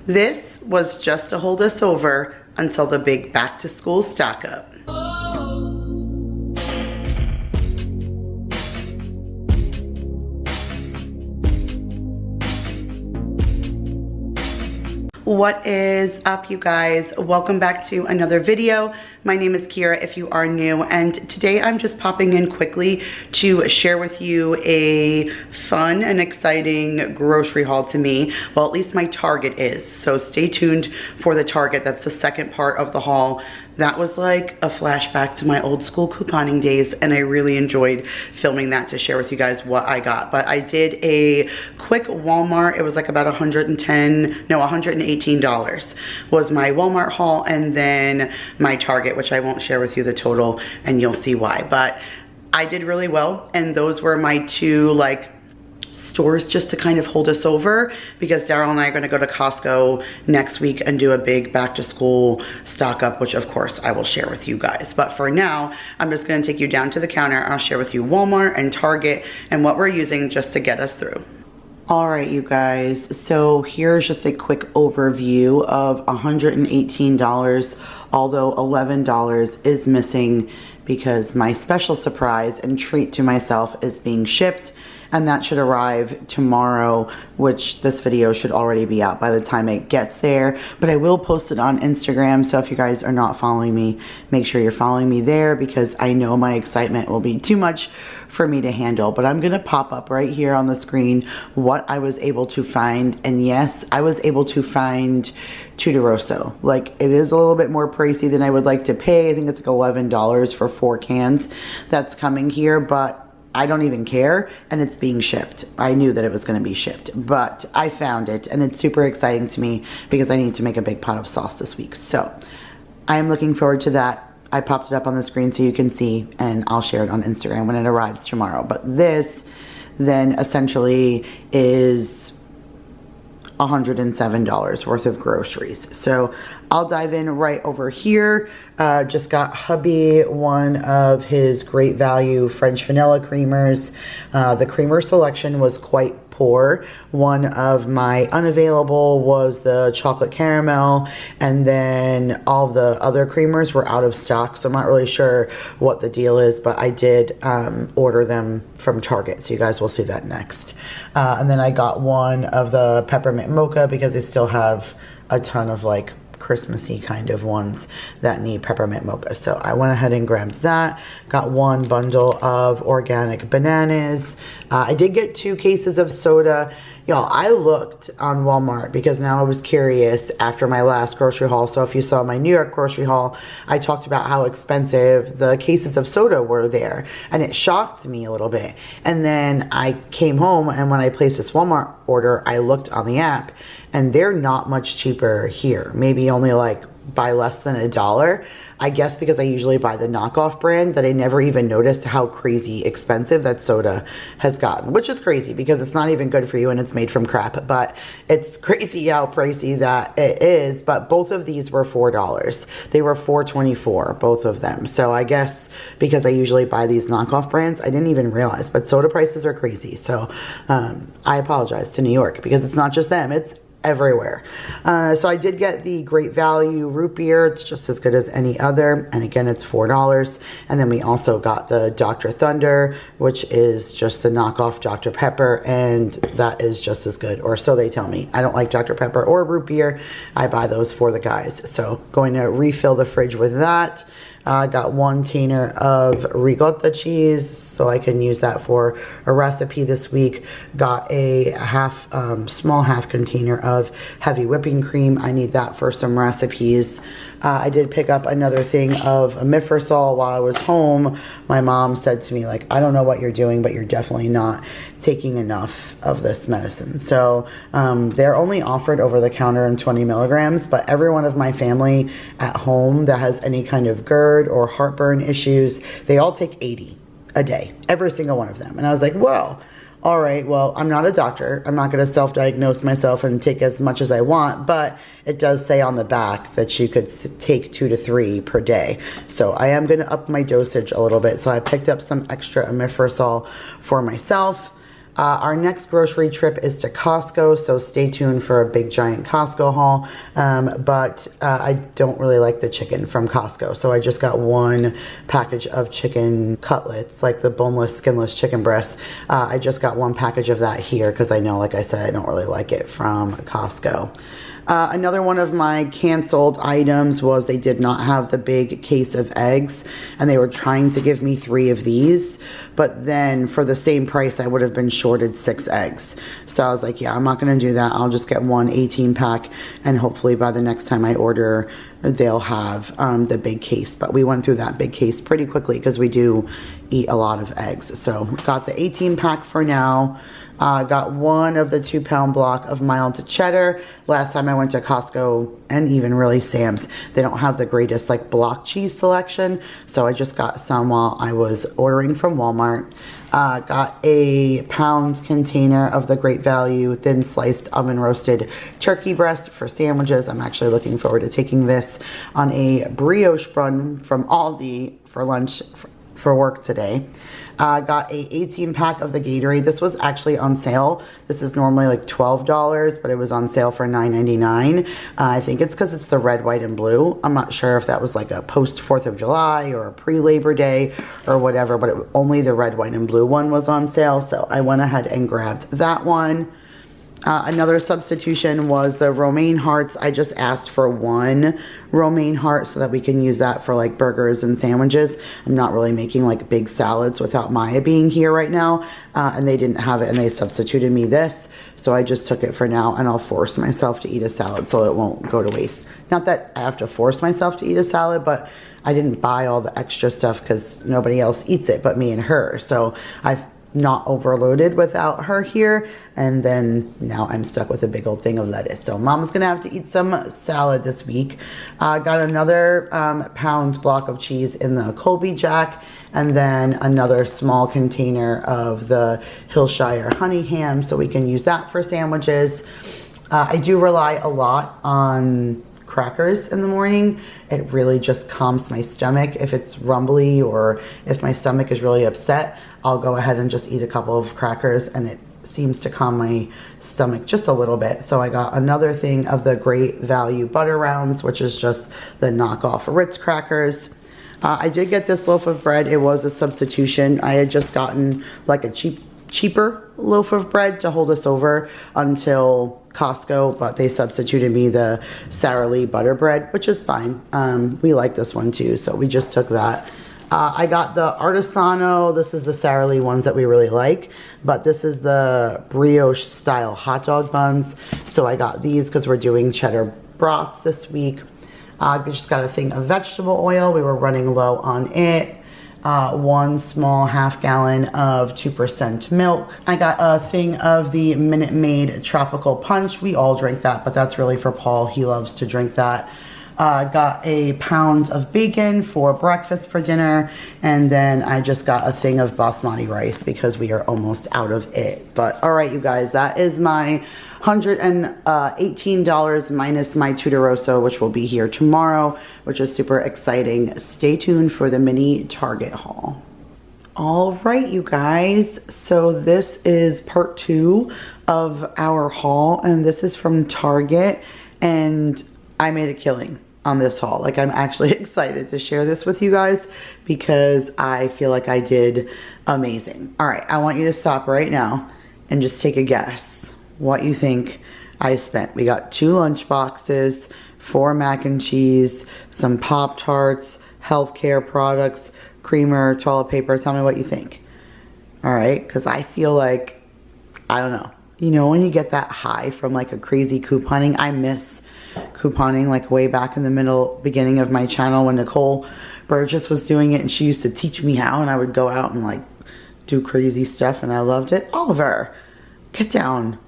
This was just to hold us over until the big back to school stock up. What is up, you guys? Welcome back to another video. My name is Kira if you are new, and today I'm just popping in quickly to share with you a fun and exciting grocery haul to me. Well, at least my Target is. So stay tuned for the Target. That's the second part of the haul. That was like a flashback to my old school couponing days, and I really enjoyed filming that to share with you guys what I got. But I did a quick Walmart. It was like about $118 was my Walmart haul, and then my Target, which I won't share with you the total, and you'll see why. But I did really well, and those were my two like stores just to kind of hold us over, because Darryl and I are going to go to Costco next week and do a big back to school stock up, which of course I will share with you guys. But for now, I'm just going to take you down to the counter. I'll share with you Walmart and Target and what we're using just to get us through. All right, you guys, so here's just a quick overview of $118, although $11 is missing because my special surprise and treat to myself is being shipped, and that should arrive tomorrow, which this video should already be out by the time it gets there. But I will post it on Instagram, so if you guys are not following me, make sure you're following me there, because I know my excitement will be too much for me to handle. But I'm gonna pop up right here on the screen what I was able to find. And yes, I was able to find Rosso. Like, it is a little bit more pricey than I would like to pay. I think it's like $11 for 4 cans that's coming here, but I don't even care, and it's being shipped. I knew that it was going to be shipped, but I found it, and it's super exciting to me because I need to make a big pot of sauce this week. So I am looking forward to that. I popped it up on the screen so you can see, and I'll share it on Instagram when it arrives tomorrow. But this then essentially is $107 worth of groceries. So I'll dive in right over here. Just got hubby one of his great value French vanilla creamers. The creamer selection was quite poor. One of my unavailable was the chocolate caramel, and then all the other creamers were out of stock, so I'm not really sure what the deal is, but I did order them from Target, so you guys will see that next. And then I got one of the peppermint mocha because I still have a ton of like Christmassy kind of ones that need peppermint mocha. So I went ahead and grabbed that. Got one bundle of organic bananas. I did get 2 cases of soda. Y'all, I looked on Walmart because now I was curious after my last grocery haul. So if you saw my New York grocery haul, I talked about how expensive the cases of soda were there, and it shocked me a little bit. And then I came home, and when I placed this Walmart order, I looked on the app, and they're not much cheaper here. Maybe only like by less than $1. I guess because I usually buy the knockoff brand, that I never even noticed how crazy expensive that soda has gotten, which is crazy because it's not even good for you and it's made from crap, but it's crazy how pricey that it is. But both of these were $4. They were $4.24, both of them. So I guess because I usually buy these knockoff brands, I didn't even realize, but soda prices are crazy. So I apologize to New York because it's not just them, it's everywhere. So I did get the Great Value root beer. It's just as good as any other, and again it's $4. And then we also got the Dr. Thunder, which is just the knockoff Dr. Pepper, and that is just as good, or so they tell me. I don't like Dr. Pepper or root beer. I buy those for the guys, so going to refill the fridge with that. I got 1 container of ricotta cheese, so I can use that for a recipe this week. Got a small half container of heavy whipping cream. I need that for some recipes. I did pick up another thing of omeprazole while I was home. My mom said to me, like, I don't know what you're doing, but you're definitely not taking enough of this medicine. So they're only offered over the counter in 20 milligrams, but everyone of my family at home that has any kind of GERD or heartburn issues, they all take 80 a day, every single one of them. And I was like, well, all right, well, I'm not a doctor. I'm not going to self-diagnose myself and take as much as I want, but it does say on the back that you could take 2 to 3 per day. So I am going to up my dosage a little bit. So I picked up some extra omeprazole for myself. Our next grocery trip is to Costco, so stay tuned for a big giant Costco haul. But I don't really like the chicken from Costco, so I just got one package of chicken cutlets, like the boneless, skinless chicken breasts. I just got one package of that here because I know, like I said, I don't really like it from Costco. Another one of my canceled items was they did not have the big case of eggs, and they were trying to give me 3 of these, but then for the same price I would have been shorted 6 eggs. So I was like, yeah, I'm not gonna do that. I'll just get one 18 pack, and hopefully by the next time I order they'll have the big case. But we went through that big case pretty quickly because we do eat a lot of eggs. So got the 18 pack for now. Got one of the 2-pound block of mild cheddar. Last time I went to Costco, and even really Sam's, they don't have the greatest like block cheese selection, so I just got some while I was ordering from Walmart. Got a pound container of the Great Value thin sliced oven roasted turkey breast for sandwiches. I'm actually looking forward to taking this on a brioche bun from Aldi for lunch for work today. Got a 18 pack of the Gatorade. This was actually on sale. This is normally like $12, but it was on sale for $9.99. I think it's because it's the red, white, and blue. I'm not sure if that was like a post 4th of July or a pre-Labor Day or whatever, but only the red, white, and blue one was on sale. So I went ahead and grabbed that one. Another substitution was the romaine hearts. I just asked for one romaine heart so that we can use that for like burgers and sandwiches. I'm not really making like big salads without Maya being here right now, and they didn't have it, and they substituted me this, so I just took it for now, and I'll force myself to eat a salad so it won't go to waste. Not that I have to force myself to eat a salad, but I didn't buy all the extra stuff because nobody else eats it but me and her, so I've not overloaded without her here, and then now I'm stuck with a big old thing of lettuce. So mom's gonna have to eat some salad this week. Got another pound block of cheese in the Colby Jack, and then another small container of the Hillshire honey ham so we can use that for sandwiches. I do rely a lot on crackers in the morning. It really just calms my stomach. If it's rumbly or if my stomach is really upset, I'll go ahead and just eat a couple of crackers, and it seems to calm my stomach just a little bit. So I got another thing of the Great Value butter rounds, which is just the knockoff Ritz crackers. I did get this loaf of bread. It was a substitution. I had just gotten like a cheaper loaf of bread to hold us over until Costco, but they substituted me the Sara Lee butter bread, which is fine. We like this one too, so we just took that. I got the Artisano. This is the Sara Lee ones that we really like, but this is the brioche style hot dog buns. So I got these because we're doing cheddar brats this week. I just got a thing of vegetable oil. We were running low on it. One small half-gallon of 2% milk. I got a thing of the Minute Maid Tropical Punch. We all drink that, but that's really for Paul. He loves to drink that. Got a pound of bacon for breakfast for dinner, and then I just got a thing of basmati rice because we are almost out of it. But all right, you guys, that is my $118 minus my Tudoroso, which will be here tomorrow, which is super exciting. Stay tuned for the mini Target haul. All right, you guys, so this is part 2 of our haul, and this is from Target, and I made a killing on this haul. Like, I'm actually excited to share this with you guys because I feel like I did amazing. All right, I want you to stop right now and just take a guess what you think I spent. We got 2 lunch boxes, 4 mac and cheese, some Pop-Tarts, healthcare products, creamer, toilet paper. Tell me what you think. All right, because I feel like, I don't know. You know when you get that high from like a crazy couponing? I miss couponing, like way back in the beginning of my channel when Nicole Burgess was doing it, and she used to teach me how, and I would go out and like do crazy stuff, and I loved it. Oliver, get down.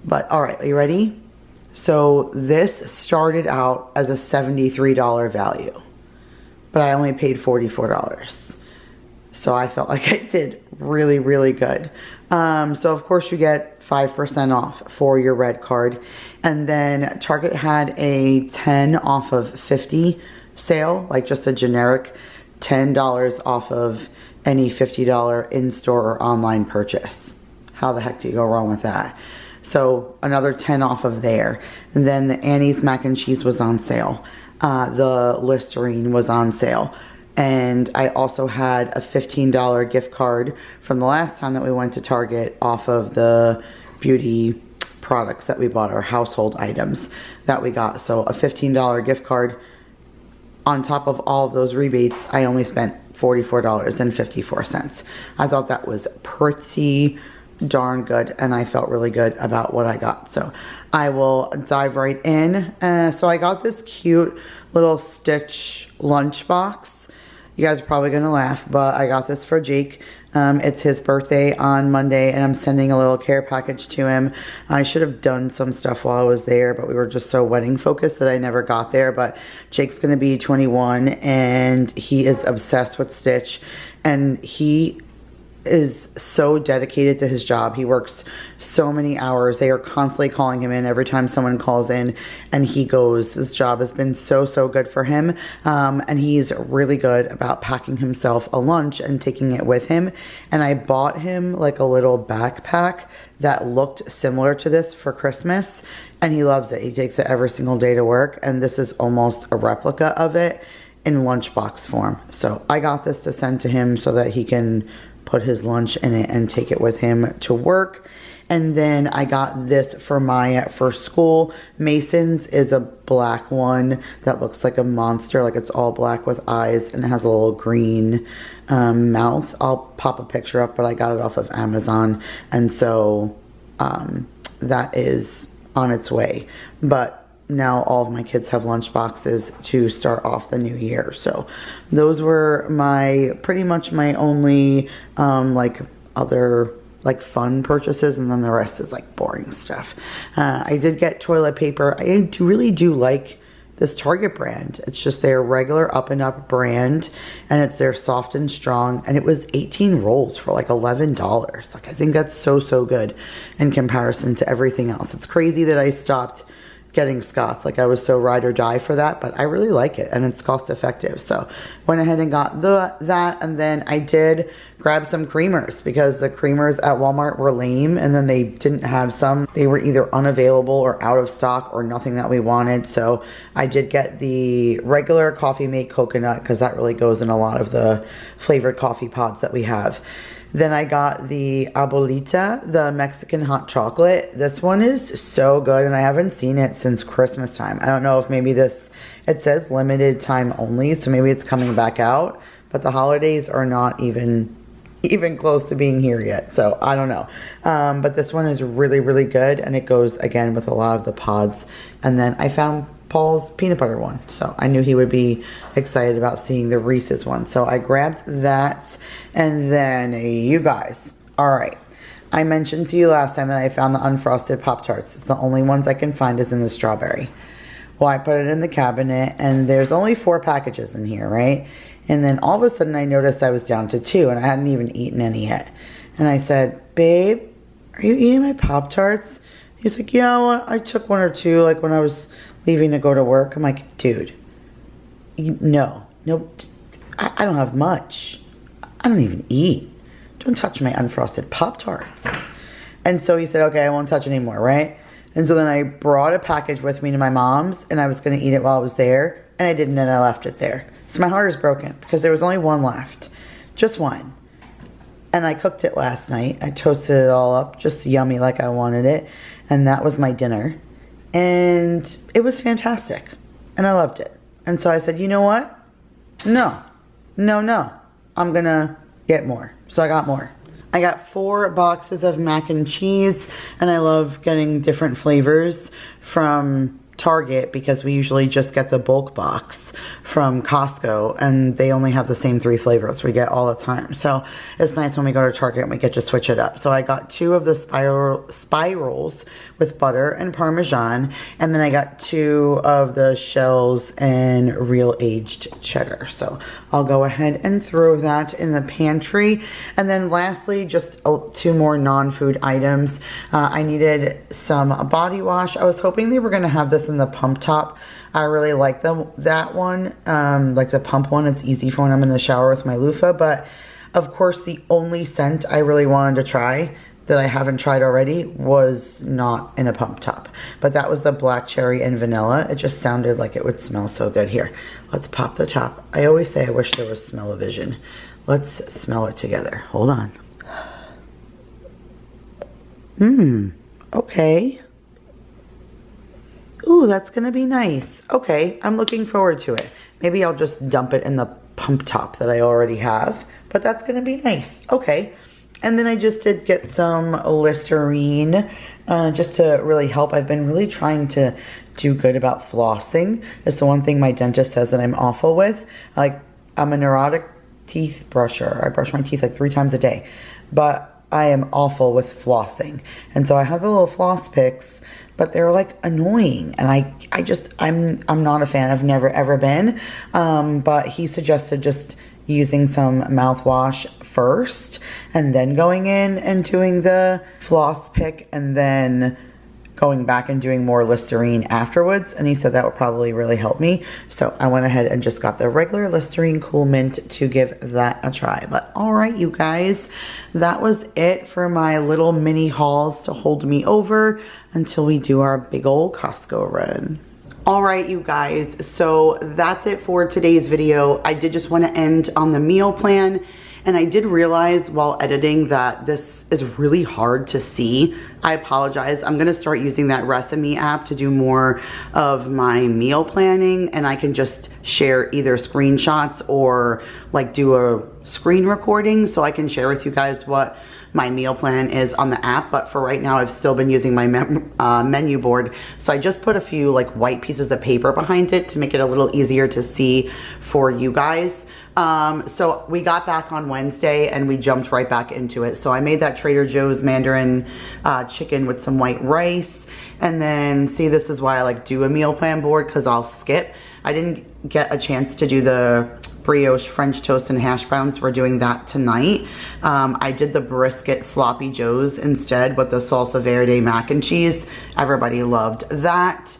But all right, are you ready? So this started out as a $73 value, but I only paid $44. So I felt like I did really, really good. So of course you get 5% off for your red card. And then Target had a 10 off of 50 sale, like just a generic $10 off of any $50 in-store or online purchase. How the heck do you go wrong with that? So another 10 off of there. And then the Annie's mac and cheese was on sale. The Listerine was on sale. And I also had a $15 gift card from the last time that we went to Target off of the beauty products that we bought, our household items that we got. So a $15 gift card. On top of all of those rebates, I only spent $44.54. I thought that was pretty darn good, and I felt really good about what I got. So I will dive right in. So I got this cute little Stitch lunchbox. You guys are probably gonna laugh, but I got this for Jake. It's his birthday on Monday, and I'm sending a little care package to him. I should have done some stuff while I was there, but we were just so wedding focused that I never got there. But Jake's gonna be 21, and he is obsessed with Stitch, and he is so dedicated to his job. He works so many hours. They are constantly calling him in every time someone calls in, and he goes. His job has been so good for him, and he's really good about packing himself a lunch and taking it with him. And I bought him like a little backpack that looked similar to this for Christmas, and he loves it. He takes it every single day to work, and this is almost a replica of it in lunchbox form. So I got this to send to him so that he can put his lunch in it and take it with him to work. And then I got this for Maya for school. Mason's is a black one that looks like a monster, like it's all black with eyes, and it has a little green mouth. I'll pop a picture up, but I got it off of Amazon, and so that is on its way. But now all of my kids have lunch boxes to start off the new year. So those were pretty much my only like other like fun purchases, and then the rest is like boring stuff. I did get toilet paper. I really do like this Target brand. It's just their regular up and up brand, and it's their soft and strong, and it was 18 rolls for like $11. Like I think that's so good in comparison to everything else. It's crazy that I stopped getting Scott's. Like I was so ride or die for that, but I really like it, and it's cost effective. So went ahead and got that, and then I did grab some creamers because the creamers at Walmart were lame, and then they didn't have some. They were either unavailable or out of stock or nothing that we wanted. So I did get the regular Coffee Mate coconut because that really goes in a lot of the flavored coffee pods that we have. Then I got the Abuelita, the Mexican hot chocolate. This one is so good, and I haven't seen it since Christmas time. I don't know if maybe it says limited time only, so maybe it's coming back out, but the holidays are not even close to being here yet, so I don't know. But this one is really good, and it goes, again, with a lot of the pods. And then I found Paul's peanut butter one, so I knew he would be excited about seeing the Reese's one, so I grabbed that. And then you guys, all right, I mentioned to you last time that I found the unfrosted Pop-Tarts. It's the only ones I can find is in the strawberry. Well, I put it in the cabinet, and there's only 4 packages in here, right? And then all of a sudden I noticed I was down to 2, and I hadn't even eaten any yet. And I said, babe, are you eating my Pop-Tarts? He's like, yeah, well, I took 1 or 2, like when I was leaving to go to work. I'm like, dude, no, I don't have much. I don't even eat. Don't touch my unfrosted Pop-Tarts. And so he said, okay, I won't touch anymore, right? And so then I brought a package with me to my mom's, and I was going to eat it while I was there, and I didn't, and I left it there. So my heart is broken because there was only 1 left. Just 1. And I cooked it last night. I toasted it all up, just yummy like I wanted it. And that was my dinner. And it was fantastic. And I loved it. And so I said, you know what? No. I'm going to get more. So I got more. I got 4 boxes of mac and cheese. And I love getting different flavors from Target because we usually just get the bulk box from Costco, and they only have the same 3 flavors we get all the time. So it's nice when we go to Target and we get to switch it up. So I got 2 of the spirals with butter and Parmesan, and then I got 2 of the shells and real aged cheddar. So I'll go ahead and throw that in the pantry. And then lastly, just 2 more non-food items. I needed some body wash. I was hoping they were going to have this in the pump top. I really like that one, like the pump one. It's easy for when I'm in the shower with my loofah. But of course, the only scent I really wanted to try that I haven't tried already was not in a pump top. But that was the black cherry and vanilla. It just sounded like it would smell so good. Here, let's pop the top. I always say I wish there was smell-o-vision. Let's smell it together. Hold on. Okay. Ooh, that's gonna be nice. Okay, I'm looking forward to it. Maybe I'll just dump it in the pump top that I already have, but that's gonna be nice. Okay. And then I just did get some Listerine just to really help. I've been really trying to do good about flossing. It's the one thing my dentist says that I'm awful with. Like, I'm a neurotic teeth brusher. I brush my teeth like 3 times a day. But I am awful with flossing. And so I have the little floss picks, but they're like annoying. And I'm not a fan. I've never ever been. But he suggested just using some mouthwash first and then going in and doing the floss pick and then going back and doing more Listerine afterwards. And he said that would probably really help me. So I went ahead and just got the regular Listerine Cool Mint to give that a try. But all right, you guys, that was it for my little mini hauls to hold me over until we do our big old Costco run. All right, you guys, so that's it for today's video. I did just want to end on the meal plan, and I did realize while editing that this is really hard to see. I apologize. I'm going to start using that Recipe app to do more of my meal planning, and I can just share either screenshots or like do a screen recording so I can share with you guys what my meal plan is on the app. But for right now, I've still been using my menu board. So I just put a few like white pieces of paper behind it to make it a little easier to see for you guys. So we got back on Wednesday and we jumped right back into it. So I made that Trader Joe's Mandarin chicken with some white rice. And then, see, this is why I like do a meal plan board, because I'll skip. I didn't get a chance to do the brioche French toast and hash browns. We're doing that tonight. I did the brisket sloppy joes instead with the salsa verde mac and cheese. Everybody loved that.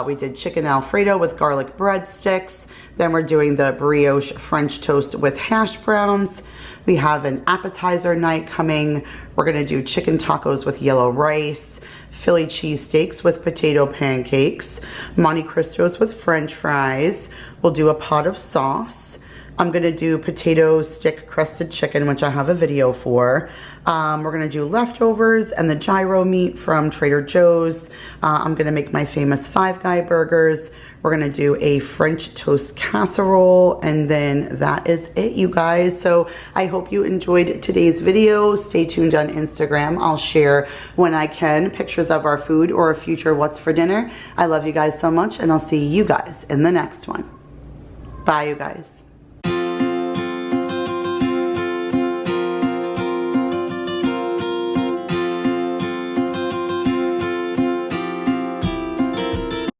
We did chicken alfredo with garlic breadsticks. Then we're doing the brioche French toast with hash browns. We have an appetizer night coming. We're gonna do chicken tacos with yellow rice, Philly cheesesteaks with potato pancakes, Monte Cristos with French fries. We'll do a pot of sauce. I'm gonna do potato stick crusted chicken, which I have a video for. We're gonna do leftovers and the gyro meat from Trader Joe's. I'm gonna make my famous Five Guy burgers. We're gonna do a French toast casserole, and then that is it, you guys. So I hope you enjoyed today's video. Stay tuned on Instagram. I'll share when I can pictures of our food or a future what's for dinner. I love you guys so much, and I'll see you guys in the next one. Bye, you guys.